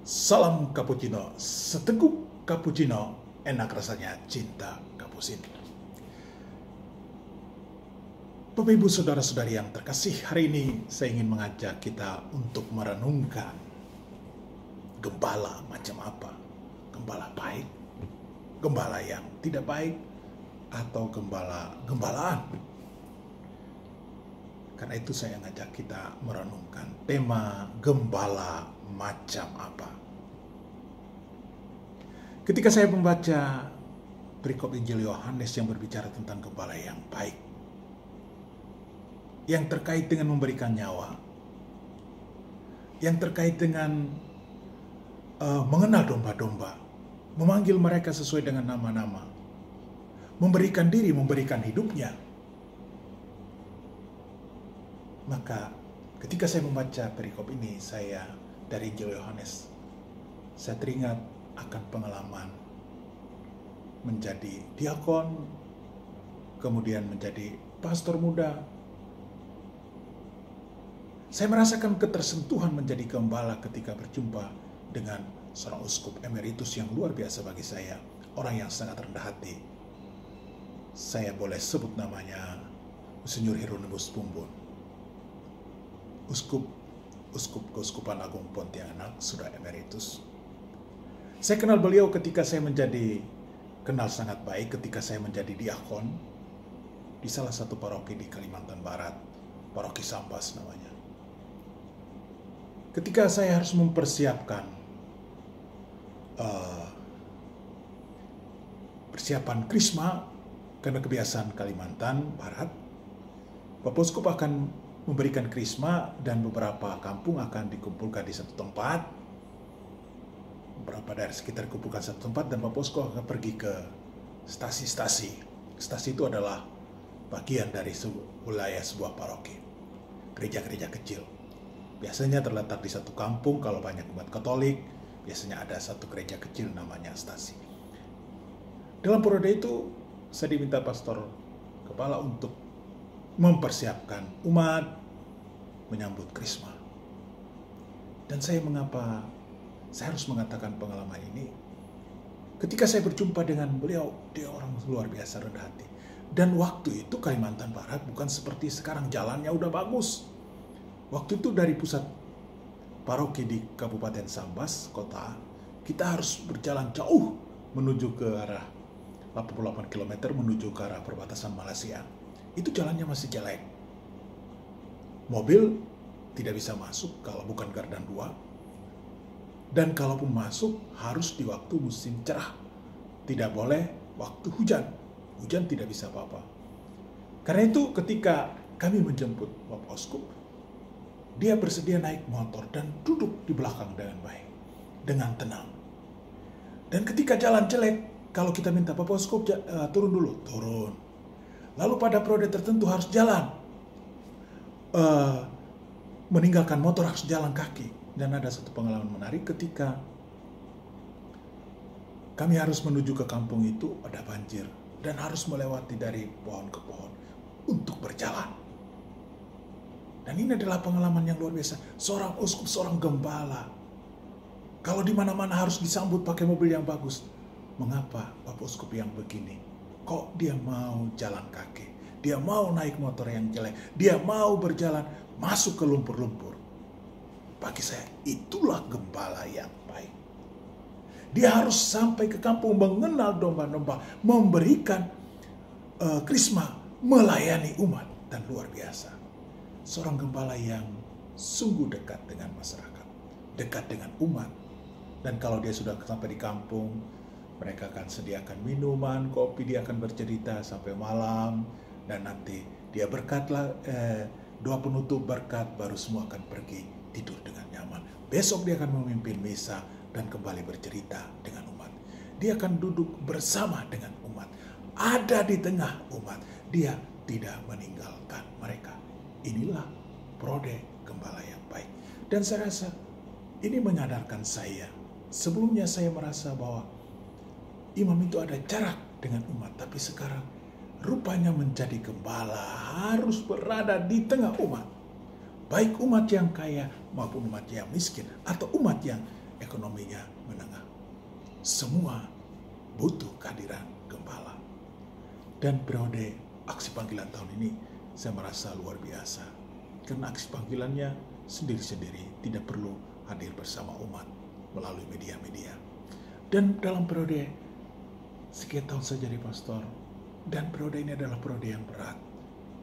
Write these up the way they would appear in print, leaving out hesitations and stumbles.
Salam cappuccino, seteguk cappuccino, enak rasanya cinta kapusin. Bapak Ibu Saudara-saudari yang terkasih, hari ini saya ingin mengajak kita untuk merenungkan gembala macam apa. Gembala baik, gembala yang tidak baik, atau gembalaan. Karena itu saya ngajak kita merenungkan tema gembala macam apa. Ketika saya membaca perikop Injil Yohanes yang berbicara tentang gembala yang baik, yang terkait dengan memberikan nyawa, yang terkait dengan mengenal domba-domba, memanggil mereka sesuai dengan nama-nama, memberikan diri, memberikan hidupnya. Maka ketika saya membaca perikop ini, saya dari Injil Yohanes, saya teringat akan pengalaman menjadi diakon, kemudian menjadi pastor muda. Saya merasakan ketersentuhan menjadi gembala ketika berjumpa dengan seorang uskup emeritus yang luar biasa bagi saya, orang yang sangat rendah hati. Saya boleh sebut namanya Monsinyur Hieronymus Pumbun, Uskup Keuskupan Agung Pontianak, sudah emeritus. Saya kenal beliau ketika saya kenal sangat baik ketika saya menjadi diakon di salah satu paroki di Kalimantan Barat, paroki Sambas namanya. Ketika saya harus mempersiapkan persiapan Krisma, karena kebiasaan Kalimantan Barat, Bapak Uskup akan memberikan krisma dan beberapa kampung akan dikumpulkan di satu tempat. Beberapa dari sekitar dikumpulkan satu tempat dan Bapak Uskup akan pergi ke stasi-stasi. Stasi itu adalah bagian dari wilayah sebuah paroki, gereja-gereja kecil. Biasanya terletak di satu kampung. Kalau banyak umat Katolik, biasanya ada satu gereja kecil namanya stasi. Dalam periode itu, saya diminta pastor kepala untuk mempersiapkan umat menyambut Krisma. Dan mengapa saya harus mengatakan pengalaman ini? Ketika saya berjumpa dengan beliau, dia orang luar biasa rendah hati. Dan waktu itu Kalimantan Barat bukan seperti sekarang, jalannya udah bagus. Waktu itu dari pusat paroki di Kabupaten Sambas, kota, kita harus berjalan jauh menuju ke arah 88 km menuju ke arah perbatasan Malaysia. Itu jalannya masih jelek. Mobil tidak bisa masuk kalau bukan gardan 2. Dan kalaupun masuk harus di waktu musim cerah. Tidak boleh waktu hujan. Hujan tidak bisa apa-apa. Karena itu ketika kami menjemput Bapak Uskup, dia bersedia naik motor dan duduk di belakang dengan baik, dengan tenang. Dan ketika jalan jelek, kalau kita minta Bapak Uskup turun dulu, turun. Lalu pada periode tertentu harus jalan, meninggalkan motor, harus jalan kaki. Dan ada satu pengalaman menarik ketika kami harus menuju ke kampung itu, ada banjir dan harus melewati dari pohon ke pohon untuk berjalan. Dan ini adalah pengalaman yang luar biasa. Seorang uskup, seorang gembala, kalau di mana-mana harus disambut pakai mobil yang bagus. Mengapa Bapak Uskup yang begini? Kok dia mau jalan kaki? Dia mau naik motor yang jelek? Dia mau berjalan masuk ke lumpur-lumpur? Bagi saya, itulah gembala yang baik. Dia harus sampai ke kampung, mengenal domba-domba, memberikan krisma, melayani umat. Dan luar biasa. Seorang gembala yang sungguh dekat dengan masyarakat, dekat dengan umat. Dan kalau dia sudah sampai di kampung, mereka akan sediakan minuman, kopi, dia akan bercerita sampai malam, dan nanti dia berkatlah, doa penutup berkat, baru semua akan pergi tidur dengan nyaman. Besok dia akan memimpin misa dan kembali bercerita dengan umat. Dia akan duduk bersama dengan umat, ada di tengah umat. Dia tidak meninggalkan mereka. Inilah prode gembala yang baik. Dan saya rasa ini menyadarkan saya. Sebelumnya saya merasa bahwa imam itu ada jarak dengan umat, tapi sekarang rupanya menjadi gembala harus berada di tengah umat. Baik umat yang kaya maupun umat yang miskin, atau umat yang ekonominya menengah. Semua butuh kehadiran gembala. Dan periode aksi panggilan tahun ini saya merasa luar biasa. Karena aksi panggilannya sendiri-sendiri, tidak perlu hadir bersama umat melalui media-media. Dan dalam periode sekian tahun saya jadi pastor, dan periode ini adalah periode yang berat.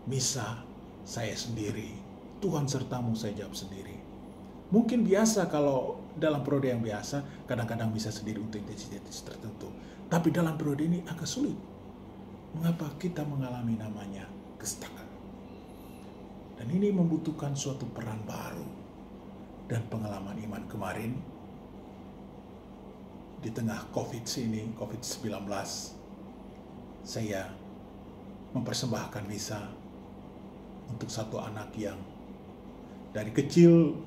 Misa saya sendiri, Tuhan sertamu saya jawab sendiri. Mungkin biasa kalau dalam periode yang biasa, kadang-kadang bisa sendiri untuk intensitas tertentu. Tapi dalam periode ini agak sulit. Mengapa kita mengalami namanya kesetakan? Dan ini membutuhkan suatu peran baru. Dan pengalaman iman kemarin, di tengah COVID-19, saya mempersembahkan misa untuk satu anak yang dari kecil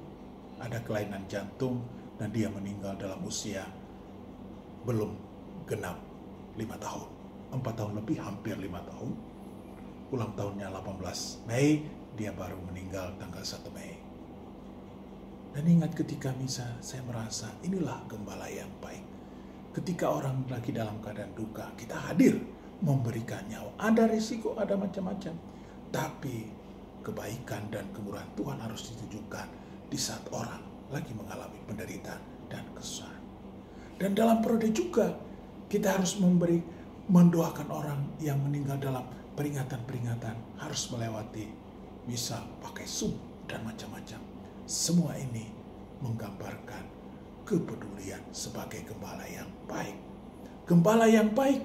ada kelainan jantung dan dia meninggal dalam usia belum genap 5 tahun. 4 tahun lebih, hampir 5 tahun. Ulang tahunnya 18 Mei, dia baru meninggal tanggal 1 Mei. Dan ingat ketika misa, saya merasa inilah gembala yang baik. Ketika orang lagi dalam keadaan duka, kita hadir memberikan nyawa. Ada risiko, ada macam-macam. Tapi kebaikan dan kemurahan Tuhan harus ditujukan di saat orang lagi mengalami penderitaan dan kesusahan. Dan dalam periode juga kita harus mendoakan orang yang meninggal dalam peringatan-peringatan, harus melewati misa pakai Zoom dan macam-macam. Semua ini menggambarkan kepedulian sebagai gembala yang baik. Gembala yang baik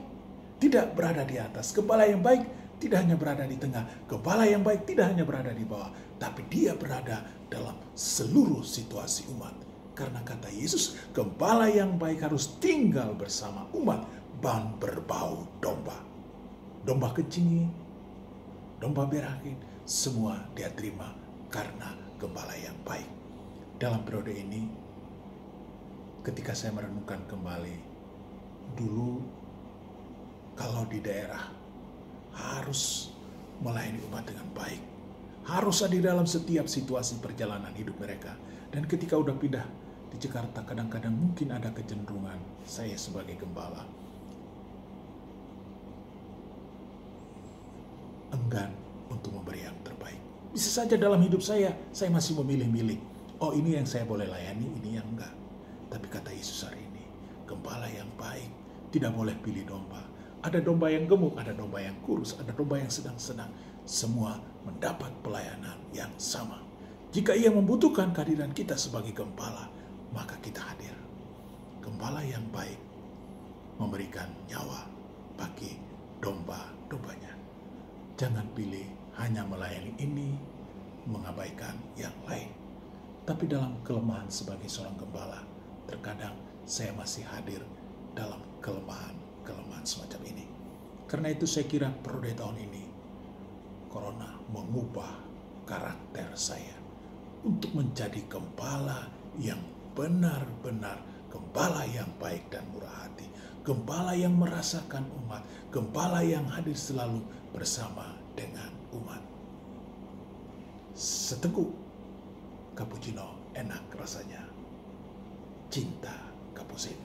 tidak berada di atas. Gembala yang baik tidak hanya berada di tengah. Gembala yang baik tidak hanya berada di bawah, tapi dia berada dalam seluruh situasi umat. Karena kata Yesus, gembala yang baik harus tinggal bersama umat dan berbau domba. Domba kencing, domba berakin, semua dia terima karena gembala yang baik. Dalam periode ini, ketika saya merenungkan kembali, dulu kalau di daerah harus melayani umat dengan baik, harus ada di dalam setiap situasi perjalanan hidup mereka. Dan ketika udah pindah di Jakarta, kadang-kadang mungkin ada kecenderungan saya sebagai gembala enggan untuk memberi yang terbaik. Bisa saja dalam hidup saya masih memilih-milih. Oh, ini yang saya boleh layani, ini yang enggak. Tapi kata Yesus hari ini, gembala yang baik tidak boleh pilih domba. Ada domba yang gemuk, ada domba yang kurus, ada domba yang sedang-sedang. Semua mendapat pelayanan yang sama. Jika ia membutuhkan kehadiran kita sebagai gembala, maka kita hadir. Gembala yang baik memberikan nyawa bagi domba-dombanya. Jangan pilih hanya melayani ini, mengabaikan yang lain. Tapi dalam kelemahan sebagai seorang gembala, terkadang saya masih hadir dalam kelemahan semacam ini. Karena itu saya kira periode tahun ini, Corona mengubah karakter saya untuk menjadi gembala yang benar-benar gembala yang baik dan murah hati. Gembala yang merasakan umat, gembala yang hadir selalu bersama dengan umat. Seteguk cappuccino enak rasanya. Cinta Kapusin.